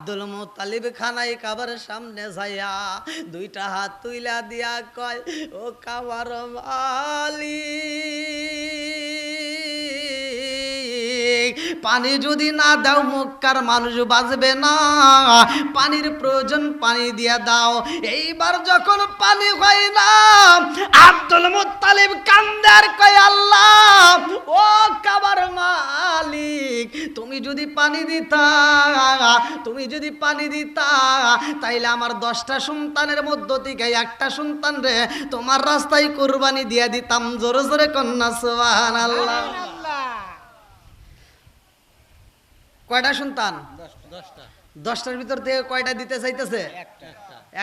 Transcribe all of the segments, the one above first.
Abdul Muttalib খানায় কাবার সামনে যাইয়া দুইটা হাত তুইলা দিয়া কয়, ও কাবার মালিক, পানি যদি না দাও মক্কার মানুষ বাঁচবে না, পানির প্রয়োজন, পানি দিয়া দাও। এইবার যখন পানি হয় না, আব্দুল মুত্তালিব কান্দার কয়, আল্লাহ ও কাবার মালিক, তুমি যদি পানি দিতা, তুমি যদি পানি দিতা, তাইলে আমার 10টা সন্তানের মধ্য থেকে একটা সন্তান রে তোমার রাস্তায় কুরবানি দিয়া দিতাম। জোরে জোরে কন্যা সুবহানাল্লাহ। কয়টা সন্তান? 10টার ভিতর থেকে কয়টা দিতে চাইতেছে?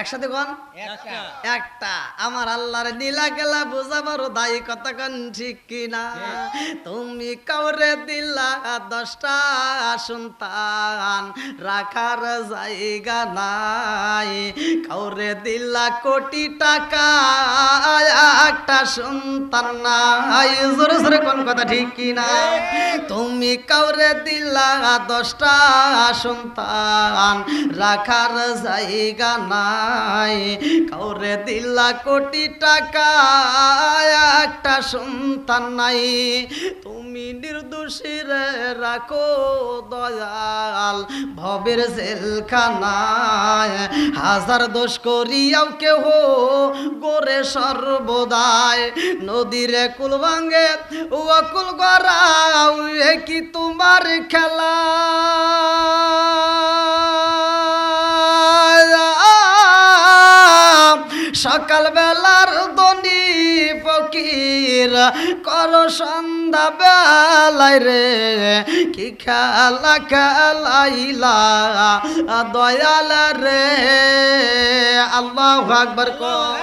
একসাথে কোন? একটা। আমার আল্লাহর নীলা গেলা বোঝাবার দায়ী কথা কোন ঠিক কিনা? তুমি কাউরে দিলা 10টা সন্তান, রাখার জায়গা নাই। কাউরে দিলা কোটি টাকা, একটা সন্তান নাই। জোরে জোরে কোন কথা ঠিক কিনা? তুমি কাউরে দিলা 10টা সন্তান, রাখার জায়গা নাই। কাউরে দিলা কোটি টাকা, একটা সন্তান নাই। তুমি নির্দোষীরে রাখো দয়াল ভবের জেলখানায়। হাজার দোষ করিয়াও কেহ গোরে সর্বদায়। নদীরে কুল ভাঙ্গে ও কুল গড়াও, কি তোমার খেলা? সকাল বেলার দনি ফকির কর সন্ধ্যা বেলায় রে, কি খেলা খেলাইলা দয়াল রে। আল্লাহু আকবার কর।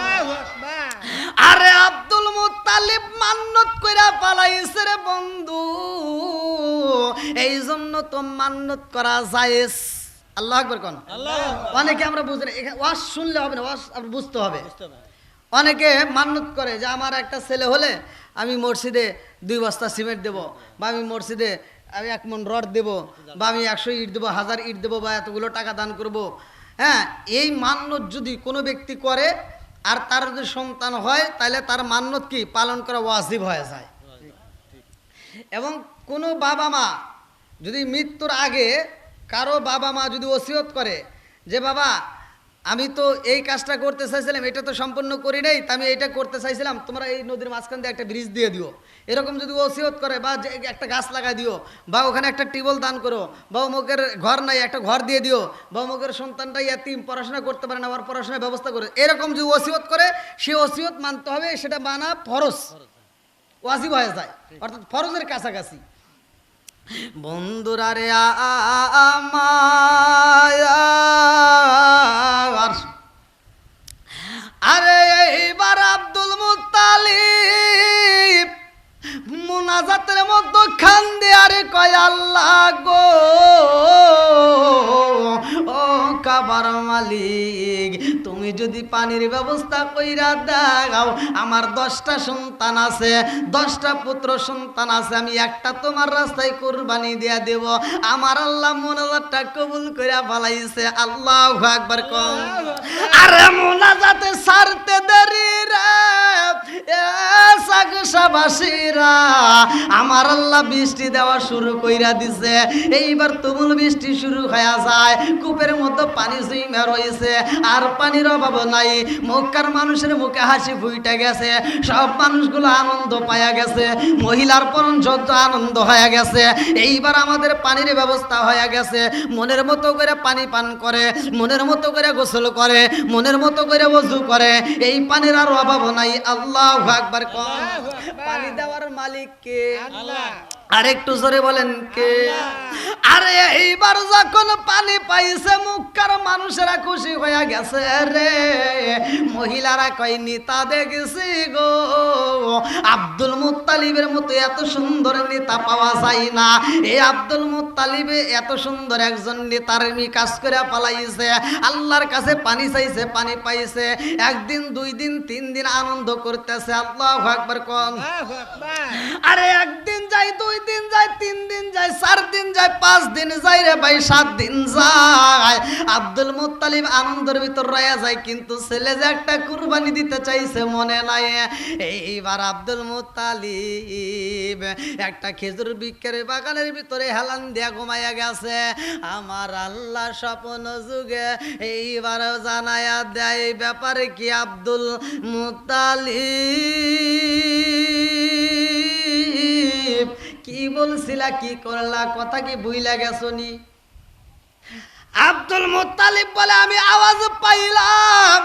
আরে আব্দুল মুত্তালিব মান্নত কইরা পালাইছে রে বন্ধু, এই জন্য তো মান্নত করা জায়েজ। আল্লাহু আকবার কোন। অনেকে আমরা বুঝি না, ওয়াজ শুনলে হবে না, ওয়াজ আপনি বুঝতে হবে। অনেকে মান্নত করে যে আমার একটা ছেলে হলে আমি মসজিদে 2 বস্তা সিমেন্ট দেব, বা আমি মসজিদে আমি 1 মণ রড দেব, বা আমি 100 ইট দেবো, 1000 ইট দেবো, বা এতগুলো টাকা দান করব। হ্যাঁ, এই মান্নত যদি কোনো ব্যক্তি করে আর তার যদি সন্তান হয়, তাহলে তার মান্নত কি পালন করা ওয়াজিব হয়ে যায়। এবং কোনো বাবা মা যদি মৃত্যুর আগে কারো বাবা মা যদি ওসিয়ত করে যে বাবা আমি তো এই কাজটা করতে চাইছিলাম, এটা তো সম্পন্ন করি নাই, তা আমি এইটা করতে চাইছিলাম, তোমরা এই নদীর মাঝখান দিয়ে একটা ব্রিজ দিয়ে দিও, এরকম যদি ওসিয়ত করে, বা একটা গাছ লাগাই দিও, বা ওখানে একটা টিউবওয়েল দান করো, বা অমুকের ঘর নাই একটা ঘর দিয়ে দিও, বা অমুকের সন্তানটা ইয়াতিম পড়াশোনা করতে পারে না, আবার পড়াশোনার ব্যবস্থা করে, এরকম যদি ওসিয়ত করে, সে ওসিয়ত মানতে হবে, সেটা মানা ফরজ, ওয়াজিব হয়ে যায়, অর্থাৎ ফরজের কাছাকাছি। বন্ধুরা রে আমার, আরে এইবার আব্দুল মুত্তালিব মুনাজাতের মধ্যে খান দিয়ে আরে কয়, আল্লাহ গো ও কাবার মালিক, তুমি যদি পানির ব্যবস্থা কইরা দাও, আমার 10টা সন্তান আছে, 10টা পুত্র সন্তান আছে, আমি একটা তোমার রাস্তায় কুরবানি দিয়া দেব। আমার আল্লাহ মুনাজাতটা কবুল কইরা ফলাইছে। আল্লাহু আকবার কম। আরে মুনাজাতে সারতে দেরি রে এ সাগসাবাসীরা, আমার আল্লাহ বৃষ্টি দেওয়া শুরু কইরা দিছে। এইবার তুমুল বৃষ্টি শুরু হয়ে যায়, কূপের মধ্যে পানি জমে রয়েছে, আর পানির অভাব নাই। মক্কার মানুষের মুখে হাসি ফুইটা গেছে, সব মানুষগুলো আনন্দ পায়া গেছে, মহিলার পরন যত আনন্দ হয়ে গেছে। এইবার আমাদের পানির ব্যবস্থা হয়ে গেছে, মনের মতো করে পানি পান করে, মনের মতো করে গোসল করে, মনের মতো করে ওযু করে, এই পানির আর অভাব নাই। আল্লাহু আকবার কম। পানি দেওয়ার মালিক কে? আল্লাহ। আরেকটু জোরে বলেন কে? আরে এইবার যখন পানি পাইছে মক্কার মানুষেরা খুশি হয়ে গেছে রে, মহিলারা কয় নেতা দেখেছি গো, আব্দুল মুত্তালিবের মতো এত সুন্দর নেতা পাওয়া যায় না। এই আব্দুল মুত্তালিবে এত সুন্দর একজন নেতার কাজ করে পালাইছে, আল্লাহর কাছে পানি চাইছে, পানি পাইছে। 1 দিন 2 দিন 3 দিন আনন্দ করতেছে। আল্লাহু আকবার কোন। আরে 1 দিন যায়, 2 দিন যায়, 3 দিন যায়, 4 দিন যায়, 5 দিন যায় রে ভাই, 7 দিন যায়। আব্দুল মুত্তালিব আনন্দের ভিতর রয়ে যায়, কিন্তু ছেলে যে একটা কুরবানি দিতে চাইছে মনে নাই। এইবার আব্দুল মুত্তালিব একটা খেজুর বৃক্ষের বাগানের ভিতরে হেলান দিয়া ঘুমাইয়া গেছে। আমার আল্লাহ স্বপ্ন যুগে এইবার জানায়া দেয় ব্যাপারে কি আব্দুল মুত্তালিব কি বলছিলা, কি করলা, কথা কি ভুইলা গেছনি? আব্দুল মুত্তালিব বলে আমি আওয়াজ পাইলাম,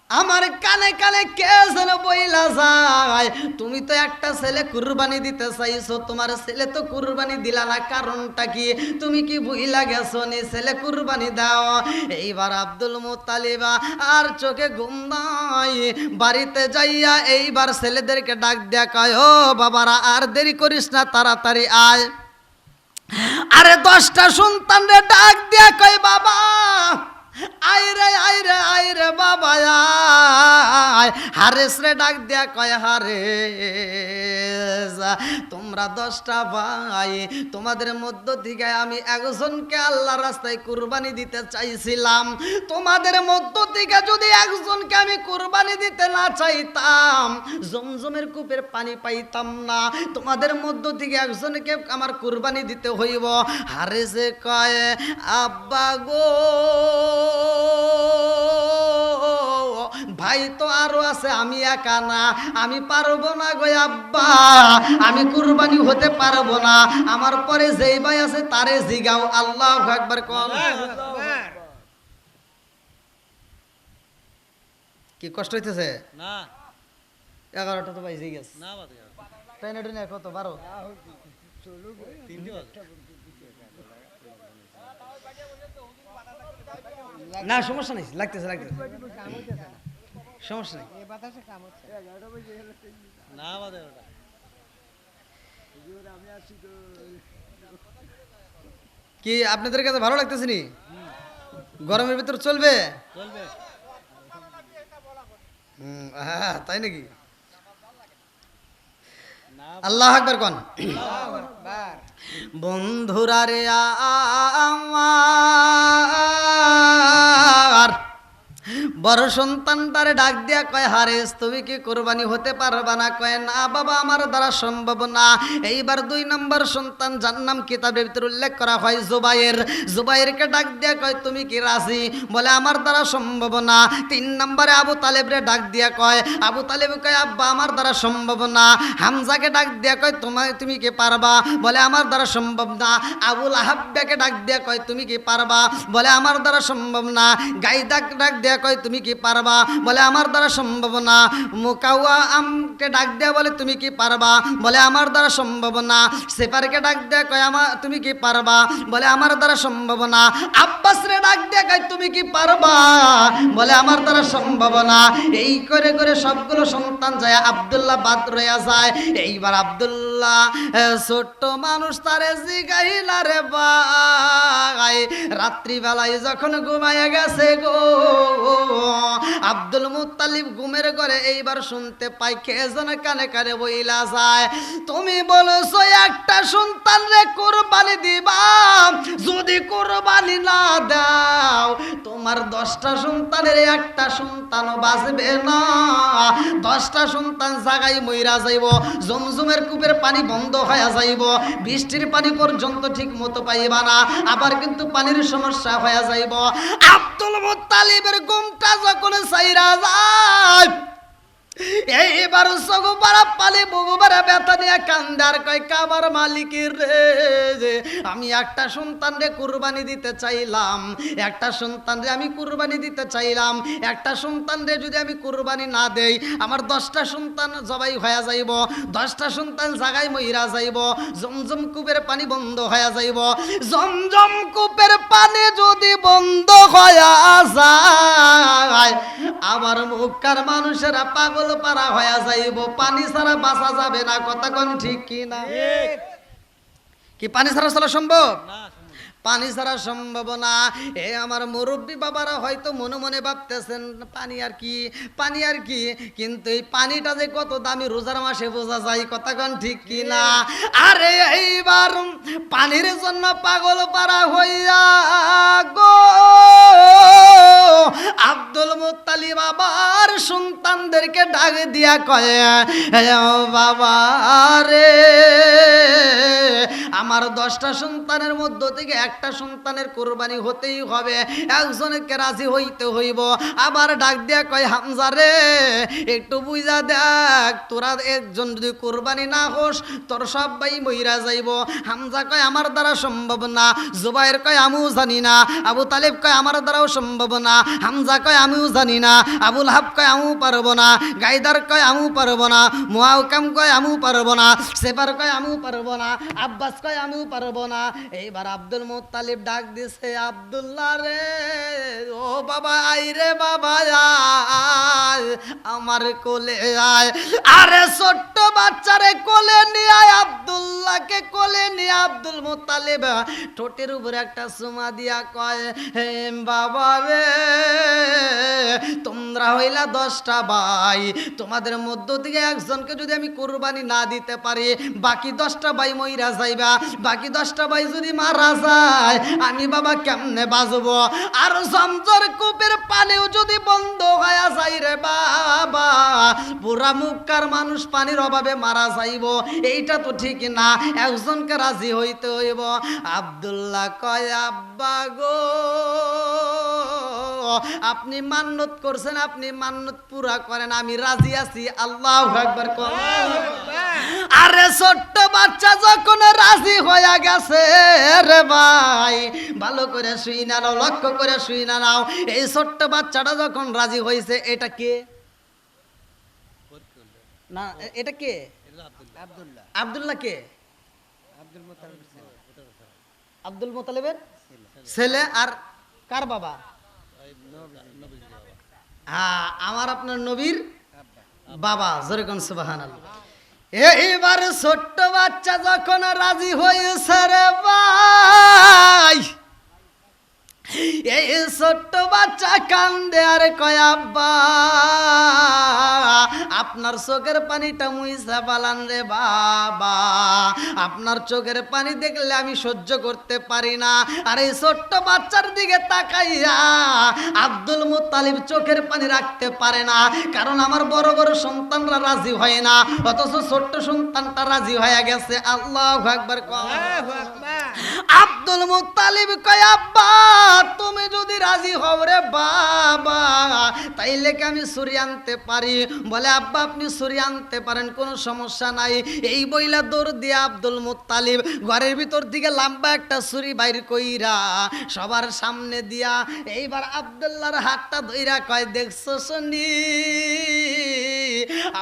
আমার কানে কানে কে যেন বইলা যায়, তুমি তো একটা ছেলে কুরবানি দিতে চাইছো, তোমার ছেলে তো কুরবানি দিলা না, কারণটা কি? তুমি কি ভুইলা গেছো নি ছেলে কুরবানি দাও? এইবার আব্দুল মুত্তালিব আর চোখে ঘুম নাই, বাড়িতে যাইয়া এইবার ছেলেদেরকে ডাক দেয়া কয়, ও বাবারা আর দেরি করিস না, তাড়াতাড়ি আয়। আরে 10টা সন্তান রে ডাক দিয়া কয়, বাবা আইরে আইরে আইরে বাবা আয়। হারেস রে ডাক দিয়া কয়, হারেস তোমরা 10টা ভাই, তোমাদের মধ্য থেকে আমি একজনকে আল্লাহর রাস্তায় কুরবানি দিতে চাইছিলাম, তোমাদের মধ্য থেকে যদি একজনকে আমি কুরবানি দিতে না চাইতাম জমজমের কূপের পানি পাইতাম না, তোমাদের মধ্য থেকে একজনকে আমার কুরবানি দিতে হইব। হারেসে কয়, আব্বা গো ভাই তো আরো আছে, আমি একা না, আমি পারবো না গো আব্বা, আমি কুরবানি হতে পারবো না, আমার পরে যেই ভাই আছে তারে জিগাও। আল্লাহু আকবার কল। কি কষ্ট হইতেছে না? 11টা তো বাজে গেছে না, ট্রেনে ট্রেনে কত 12 না, সমস্যা নেই, লাগতেছে লাগতেছে, সমস্যা নেই না। কি আপনাদের কাছে ভালো লাগতেছে নি? গরমের ভিতর চলবে? হ্যাঁ তাই নাকি? আল্লাহু আকবার কোন। বন্ধুরা রে আমার বড় সন্তানটারে ডাক দিয়া কয়, হারেস তুমি কি কুরবানি হতে পারবা না? কয়, না বাবা আমার দ্বারা সম্ভব না। এইবার 2 নম্বর সন্তান, যার নাম কিতাবের ভিতরে উল্লেখ করা হয় জুবাইর, জুবাইরকে ডাক দিয়া কয়, তুমি কি রাজি? বলে আমার দ্বারা সম্ভব না। 3 নম্বরে আবু তালেবরে ডাক দিয়া কয়, আবু তালেব কয়, আব্বা আমার দ্বারা সম্ভব না। হামজাকে ডাক দিয়া কয়, তুমি কি পারবা? বলে আমার দ্বারা সম্ভব না। আবুল আহাবকে ডাক দিয়া কয়, তুমি কি পারবা? বলে আমার দ্বারা সম্ভব না। গাইদাক ডাক দিয়া কয়, তুমি কি পারবা? বলে আমার দ্বারা সম্ভব না। মুকাওয়া আমকে ডাক দেয়া বলে, তুমি কি পারবা? বলে আমার দ্বারা সম্ভব না। সেপারকে ডাক দেয়া কয়, তুমি কি পারবা? বলে আমার দ্বারা সম্ভব না। আব্বাস রে ডাক দেয়া কয়, তুমি কি পারবা? বলে আমার দ্বারা সম্ভব না। এই করে করে সবগুলো সন্তান যায়, আব্দুল্লাহ বাদ রইয়া যায়। এইবার আব্দুল্লাহ ছোট্ট মানুষ, তারে জিগাইলা রে ভাই, রাত্রিবেলায় যখন ঘুমাইয়া গেছে গো আব্দুল মুত্তালিব ঘুমের ঘরে এইবার শুনতে পাই কে যেন কানে কানে বইলা যায়, তুমি বলছো একটা সন্তান রে কুরবানি দিবা, যদি কুরবানি না দাও তোমার 10টা সন্তানের একটা সন্তানও বাঁচবে না, 10টা সন্তান জাগাই মইরা যাইব, জমজমের কূপের পানি বন্ধ হয়ে যাইব, বৃষ্টির পানি পর্যন্ত ঠিক মতো পাইবা না, আবার কিন্তু পানির সমস্যা হয়ে যাইব। আব্দুল মুত্তালিবের ঘুমটা যখন সাইরা যায়, এইবার সগোবারা পালে বগুবারা ব্যথা নিয়ে কান্দার কয়, কাবার মালিকের রে, আমি একটা সন্তান রে কুরবানি দিতে চাইলাম, একটা সন্তান রে আমি কুরবানি দিতে চাইলাম, একটা সন্তান রে যদি আমি কুরবানি না দেই আমার 10টা সন্তান জবাই হয়ে যাইব, 10টা সন্তান জাগায় মইরা যাইব, জমজম কূপের পানি বন্ধ হয়ে যাইব, জমজম কূপের পানি যদি বন্ধ হয়ে যায় আবার মক্কার মানুষেরা পাগল পারা হয়ে যাইব, পানি ছাড়া বাঁচা যাবে না। কথা কোন ঠিক কি না? কি পানি ছাড়া চলা সম্ভব? পানি ছাড়া সম্ভব না। এ আমার মুরব্বী বাবারা হয়তো মনে মনে ভাবতেছেন পানি আর কি, পানি আর কি, কিন্তু এই পানিটা যে কত দামি রোজার মাসে বোঝা যায়। কথা কোন ঠিক কি না? আরে এইবার পানির জন্য পাগল পারা হইয়া গো বাবাকে ডাক দিয়া কয় ও বাবা রে, আমার 10টা সন্তানের মধ্য থেকে একটা সন্তানের কোরবানি হতেই হবে, একজনকে রাজি হইতে হইব। আবার ডাক দিয়া কয় হামজা রে, একটু বুঝা দেখ, তোরা একজন যদি কোরবানি না হোস তোর সব ভাই মইরা যাইব। হামজা কয় আমার দ্বারা সম্ভব না। জুবাইর কয় আমিও জানি না। আবু তালেব কয় আমার দ্বারাও সম্ভব না। হামজা কয় আমিও জানি না। আবুল হাব কয় আমিও পারবো না। গাইদার কয় আমিও পারবো না। মুআওকাম কয় আমিও পারবো না। সেপার কয় আমিও পারবো না। আব্বাস কয় আমিও পারবো না। এইবার আব্দুল মুত্তালিব ডাক দিছে, আব্দুল্লাহ রে, ও বাবা আই রে বাবা আয়, আমার কোলে আয়। আরে ছোট্ট বাচ্চারে কোলে নিয়ে আয়। আব্দুল্লাহকে কোলে নিয়ে আব্দুল মুত্তালিব ঠোঁটের উপরে একটা চুমা দিয়া কয় হে বাবা রে, তোমরা হইলা 10টা ভাই, তোমাদের মধ্য থেকে একজনকে যদি আমি কুরবানি না দিতে পারি বাকি 10টা ভাই মইরা যাইবা। বাকি 10টা ভাই যদি মারা যায় আমি বাবা কেমনে বাঁচবো? আর জমজর কূপের পানিও যদি বন্ধ হয়ে যায় রে বাবা, পুরা মুক্কার মানুষ পানির অভাবে মারা যাইব, এইটা তো ঠিক না, একজনকে রাজি হইতে হইব। আব্দুল্লাহ কয় আব্বা গো, আপনি মান্নত করছেন, আপনি মান্নত পুরা করেন, আমি রাজি আছি। আল্লাহু আকবার করেন। আরে ছোট্ট বাচ্চা যখন রাজি হয়ে গেছে রে ভাই, ভালো করে শুই না নাও, লক্ষ্য করে শুই না নাও, এই ছোট্ট বাচ্চাটা যখন রাজি হয়েছে, এটা কে না, এটা কে? আব্দুল্লাহ কে? আব্দুল মুত্তালিবের ছেলে। আর কার বাবা? হ্যাঁ, আমার আপনার নবীর বাবা। জোরে কোন সুবহানাল্লাহ। এইবার ছোট্ট বাচ্চা যখন রাজি হয়েছে রে ভাই, এই ছোট্ট বাচ্চা কান্দে আর কয় আব্বা আপনার চোখের পানিটা মুইসা পালান রে বাবা, আপনার চোখের পানি দেখলে আমি সহ্য করতে পারি না। আর এই ছোট্ট বাচ্চার দিকে তাকাইয়া আব্দুল মুত্তালিব চোখের পানি রাখতে পারে না, কারণ আমার বড় বড় সন্তানরা রাজি হয় না, অথচ ছোট্ট সন্তানটা রাজি হয়ে গেছে। আল্লাহু আকবার। আব্দুল মুত্তালিব কয় আব্বা তুমি যদি রাজি হও রে বাবা তাইলে কি আমি ছুরি আনতে পারি? বলে আব্বা আপনি ছুরি আনতে পারেন, কোনো সমস্যা নাই। এই বইলা দৌড় দিয়ে আব্দুল মুত্তালিব ঘরের ভিতর থেকে লম্বা একটা ছুরি বাইর কইরা সবার সামনে দিয়া এইবার আব্দুল্লাহর হাতটা ধইরা কয় দেখছো শুনি,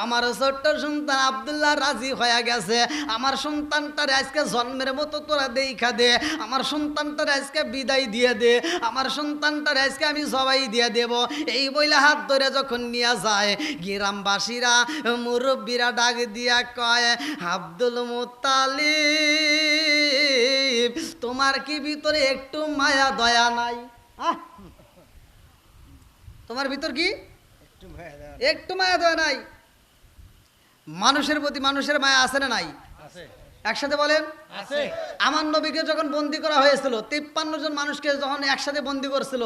আমার ছোট্ট সন্তান আব্দুল্লাহ রাজি হয়ে গেছে, আমার সন্তানটার আজকে জন্মের মতো তোরা দেখা দে, আমার সন্তানটার আজকে বিদায় দিয়ে দে, আমার সন্তানটার আজকে আমি সবাই দিয়ে দেব। এই বইলা হাত ধরে যখন নিয়ে যায় গ্রামবাসীরা মুরব্বীরা ডাক দিয়া কয় আব্দুল মুত্তালিব তোমার কি ভিতরে একটু মায়া দয়া নাই? তোমার ভিতর কি একটু মায়া দয়া নাই? মানুষের প্রতি মানুষের মায়া আছে না নাই? একসাথে বলেন আছে। আমার নবীকে যখন বন্দী করা হয়েছিল 53 জন মানুষকে যখন একসাথে বন্দী করছিল,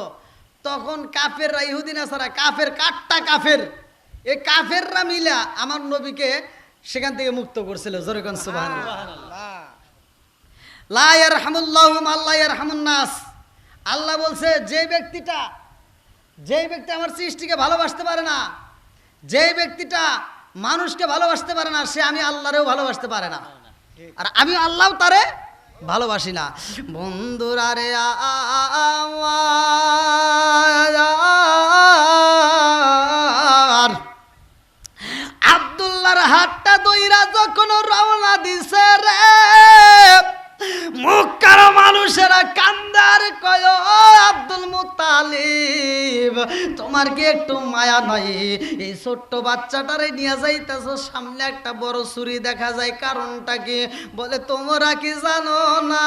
তখন কাফেররা, ইহুদি নাসারা কাফের, কাট্টা কাফের, এই কাফেররা মিলা আমার নবীকে সেখান থেকে মুক্ত করছিল। জোরে কোন সুবহানাল্লাহ। লা ইয়ারহামুল্লাহু মান লা ইয়ারহামুন নাস। আল্লাহ বলছে যে ব্যক্তি আমার সৃষ্টিকে ভালোবাসতে পারে না, যে ব্যক্তিটা মানুষকে ভালোবাসতে পারে না, সে আমি আল্লাহরেও ভালোবাসতে পারে না, আর আমি আল্লাহ তারে ভালোবাসি না। বন্ধুরা রে আব্দুল্লাহর হাতটা দইরা যখন রওনা দিছে রে, মক্কার মানুষেরা কান্দার কয় আব্দুল মুত্তালিব তোমার কি একটু মায়া নাই? এই ছোট্ট বাচ্চাটারে নিয়ে যাইতেছ, সামনে একটা বড় ছুরি দেখা যায়, কারণটা কি? বলে তোমরা কি জানো না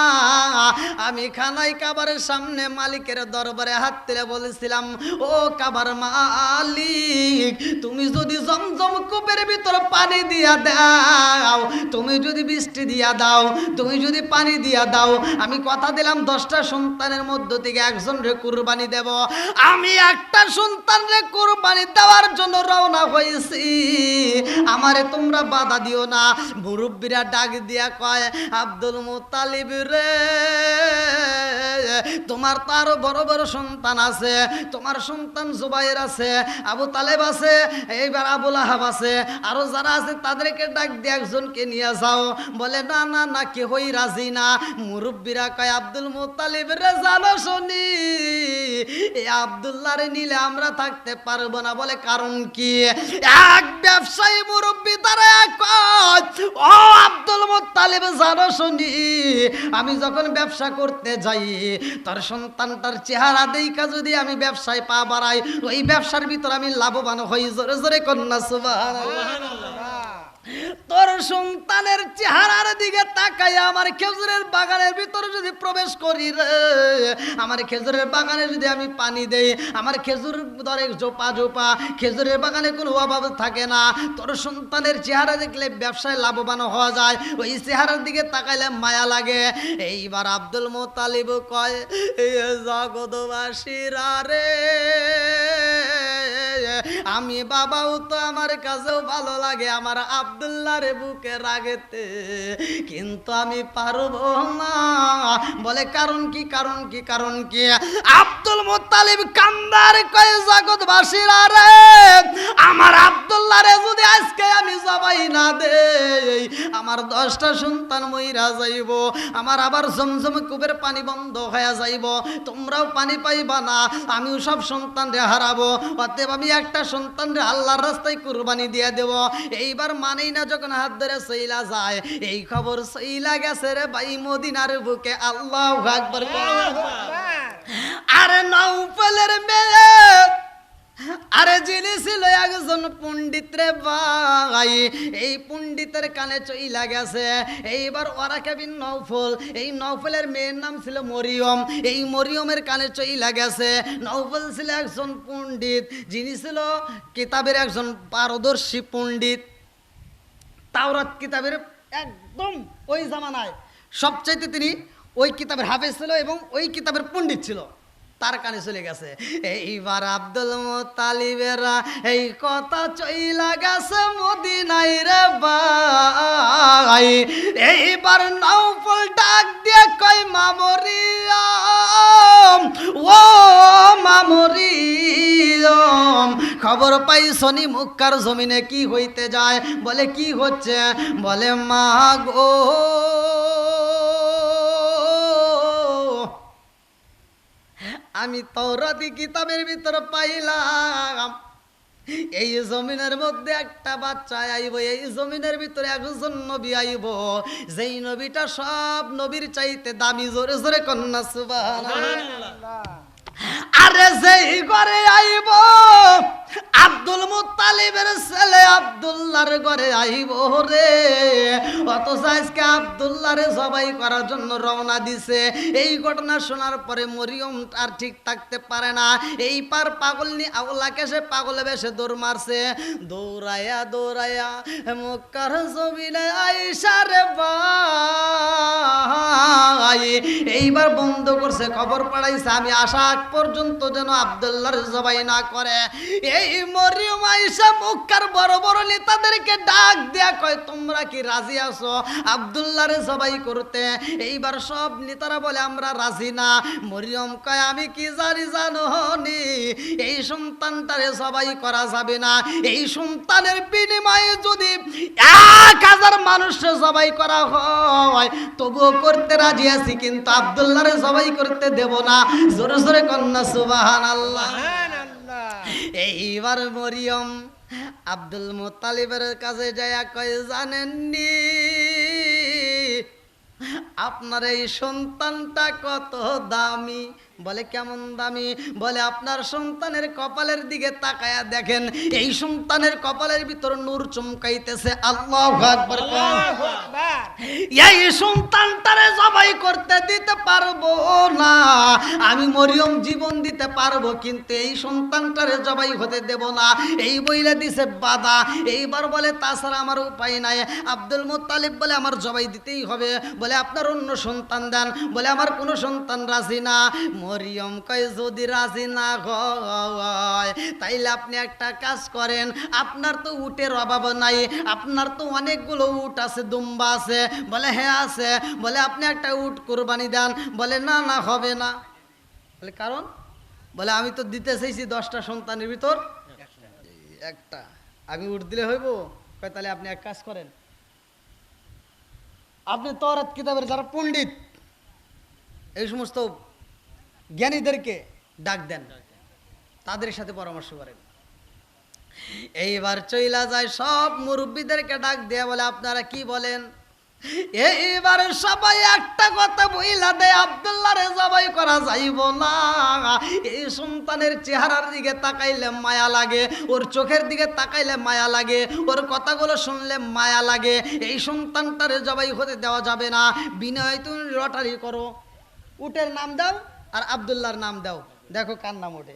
আমি খানাই কাবারের সামনে মালিকের দরবারে হাত তুলে বলেছিলাম ও কাবার মালিক তুমি যদি জমজম কূপের ভিতর পানি দিয়া দাও, তুমি যদি বৃষ্টি দিয়া দাও, তুমি যদি পানি দিয়া দাও, আমি কথা দিলাম 10টা সন্তানের মধ্য থেকে একজন রে কুরবানি দেব। আমি একটা একটা সন্তানরে কুরবানি দেওয়ার জন্য রওনা হয়েছি, আমারে তোমরা বাধা দিও না। মুরব্বীরা ডাক দিয়া কয়, আব্দুল মুত্তালিব রে, তোমার তো আরো বড় বড় সন্তান আছে, তোমার সন্তান জুবাইর আছে, আবু তালেব আছে, এইবার আবুল আহাব আছে, আরো যারা আছে তাদেরকে ডাক দিয়ে একজনকে নিয়ে যাও। বলে না না না, কেহই রাজি না। মুরব্বীরা কয়, আব্দুল মুত্তালিব রে জানো শুনি, এই আব্দুল্লাহ রে নিলে আমরা থাকতে পারবো না। বলে কারণ কি? এক ব্যবসায়ী মুরব্বী তারা কয়, ও আব্দুল মুত্তালিব জানো শুনি, আমি যখন ব্যবসা করতে যাই, তোর সন্তানটার চেহারা দেখা যদি আমি ব্যবসায় পা বাড়াই, ওই ব্যবসার ভিতর আমি লাভবান হই। জোরে জোরে কন্যা সুবহানাল্লাহ। তোর সন্তানের চেহারার দিকে তাকাই আমার খেজুরের বাগানের ভিতরে যদি প্রবেশ করি রে, আমার খেজুরের বাগানে যদি আমি পানি দেই, আমার খেজুর ধরে জোপা জোপা, খেজুরের বাগানে কোনো অভাব থাকে না। তোর সন্তানের চেহারা দেখলে ব্যবসায় লাভবান হওয়া যায়, ওই চেহারার দিকে তাকাইলে মায়া লাগে। এইবার আব্দুল মুত্তালিব কয়, জগৎবাসীরা রে, আমি বাবাও তো আমার কাছেও ভালো লাগে আমার আব্দুল্লাহ রে বুকে রাগেতে, কিন্তু আমি পারবো না। বলে কারণ কি? কারণ কি? কারণ কি? আব্দুল মুত্তালিব কান্দার কয়, জগৎবাসীরা রে, আমার আব্দুল্লাহ রে যদি আজকে আমি জবাই না দেই, আমার 10টা সন্তান মইরা যাইব, আমার আবার জমজম কূপের পানি বন্ধ হয়ে যাইব, তোমরাও পানি পাইবা না, আমিও সব সন্তান রে হারাবো। অতএব আমি একটা সন্তান রে আল্লাহর রাস্তায় কুরবানি দিয়ে দেব। এইবার মানেই না, যখন হাত ধরে সইলা যায়, এই খবর সইলা গেছে রে ভাই মদিনার বুকে। আল্লাহু আকবার। আরে নওফলের মেয়ে, আরে যিনি ছিল একজন পণ্ডিত রে ভাই, এই পণ্ডিতের কানে চইলা গেছে। এইবার ওয়ারাকা বিন নওফল, এই নওফলের মেয়ের নাম ছিল মরিয়ম, এই মরিয়মের কানে চইলা গেছে। নওফল ছিল একজন পণ্ডিত, যিনি ছিল কিতাবের একজন পারদর্শী পণ্ডিত। তাওরাত কিতাবের একদম ওই জামানায় সবচাইতে তিনি ওই কিতাবের হাফেজ ছিল এবং ওই কিতাবের পণ্ডিত ছিল। তার কানে চলে গেছে। এইবার আব্দুল মুত্তালিবেরা এই কথা চইলা গেছে মদিনায় রে ভাই। এইবার নওফল ডাক দিয়ে কয়, মা মরিয়ম, ও মা মরিয়ম, খবর পাইছনি মক্কার জমিনে কি হইতে যায়? বলে কি হচ্ছে? বলে মা গো, আমি তাওরাতি কিতাবের ভিতর পাইলাম এই জমিনের মধ্যে একটা বাচ্চা আইব, এই জমিনের ভিতরে একজন নবী আইব, যেই নবীটা সব নবীর চাইতে দামি। জোরে জোরে কন্যা সুবহানাল্লাহ। আরে যেই ঘরে আইব আব্দুল মুত্তালিবের ছেলে আব্দুল্লাহর ঘরে আইব রে, অথচ আজকে আব্দুল্লাহরে জবাই করার জন্য রওনা দিছে। এই ঘটনা শোনার পরে মরিয়ম আর ঠিক থাকতে পারে না। এই পার পাগলনি আওলাকে সে পাগলে বেশে দৌড় মারছে। দৌড়াইয়া দৌড়াইয়া মক্কার জমিনে আইসা রে ভাই, এইবার বন্ধ করছে, খবর পাঠাইছে আমি আসা আগ পর্যন্ত যেন আব্দুল্লাহর জবাই না করে। এই মরিয়ম আয়েশা মক্কার বড় বড় নেতাদেরকে ডাক দেয়া কয়, তোমরা কি রাজি আছো আব্দুল্লাহরে জবাই করতে? এইবার সব নেতারা বলে আমরা রাজি না। মরিয়ম কয়, আমি কি জানি জানো নি, এই সন্তানটারে জবাই করা যাবে না। এই সন্তানের বিনিময়ে যদি 1000 মানুষকে জবাই করা হয় তবুও করতে রাজি আছি, কিন্তু আব্দুল্লাহরে জবাই করতে দেব না। জোরে জোরে কন্যা সুবহানাল্লাহ। এইবার মরিয়ম আব্দুল মুত্তালিবের কাছে যায় কয়, জানেননি আপনার এই সন্তানটা কত দামি? বলে কেমন দামি? বলে আপনার সন্তানের কপালের দিকে তাকায়া দেখেন, এই সন্তানের কপালের ভিতর নূর চমকাইতেছে। আল্লাহু আকবার। এই সন্তানটারে জবাই করতে দিতে পারবো না, আমি মরিয়ম জীবন দিতে পারবো, কিন্তু এই সন্তানটারে জবাই হতে দেব না। এই বইলে দিছে বাধা। এইবার বলে তাছাড়া আমার উপায় নাই। আব্দুল মুত্তালিব বলে আমার জবাই দিতেই হবে। বলে আপনার অন্য সন্তান দেন। বলে আমার কোনো সন্তান রাজি না। মরিয়ম কয় যদি রাজি না হয় তাইলে আপনি একটা কাজ করেন, আপনার তো উটের অভাব নাই, আপনার তো অনেকগুলো উট আছে, দুম্বা আছে। বলে হ্যাঁ আছে। বলে আপনি একটা উট কোরবানি দেন। বলে না না হবে না। বলে কারণ? বলে আমি তো দিতে চাইছি 10টা সন্তানের ভিতর একটা, আমি উট দিলে হইব? কয় তাহলে আপনি এক কাজ করেন, আপনি তওরাত কিতাবের যারা পণ্ডিত এই সমস্ত জ্ঞানীদেরকে ডাক দেন, তাদের সাথে পরামর্শ করেন। এইবার চইলা যায়, সব মুরব্বীদেরকে ডাক দেয়া বলে আপনারা কি বলেন? এইবার সবাই একটা কথা বইলা দেয়, আব্দুল্লাহরে জবাই করা যাইব না। এই সন্তানের চেহারার দিকে তাকাইলে মায়া লাগে, ওর চোখের দিকে তাকাইলে মায়া লাগে, ওর কথাগুলো শুনলে মায়া লাগে। এই সন্তানটারে জবাই হতে দেওয়া যাবে না। বিনয় তুমি লটারি করো, উটের নাম দাও আর আব্দুল্লাহর নাম দাও, দেখো কার নাম ওঠে।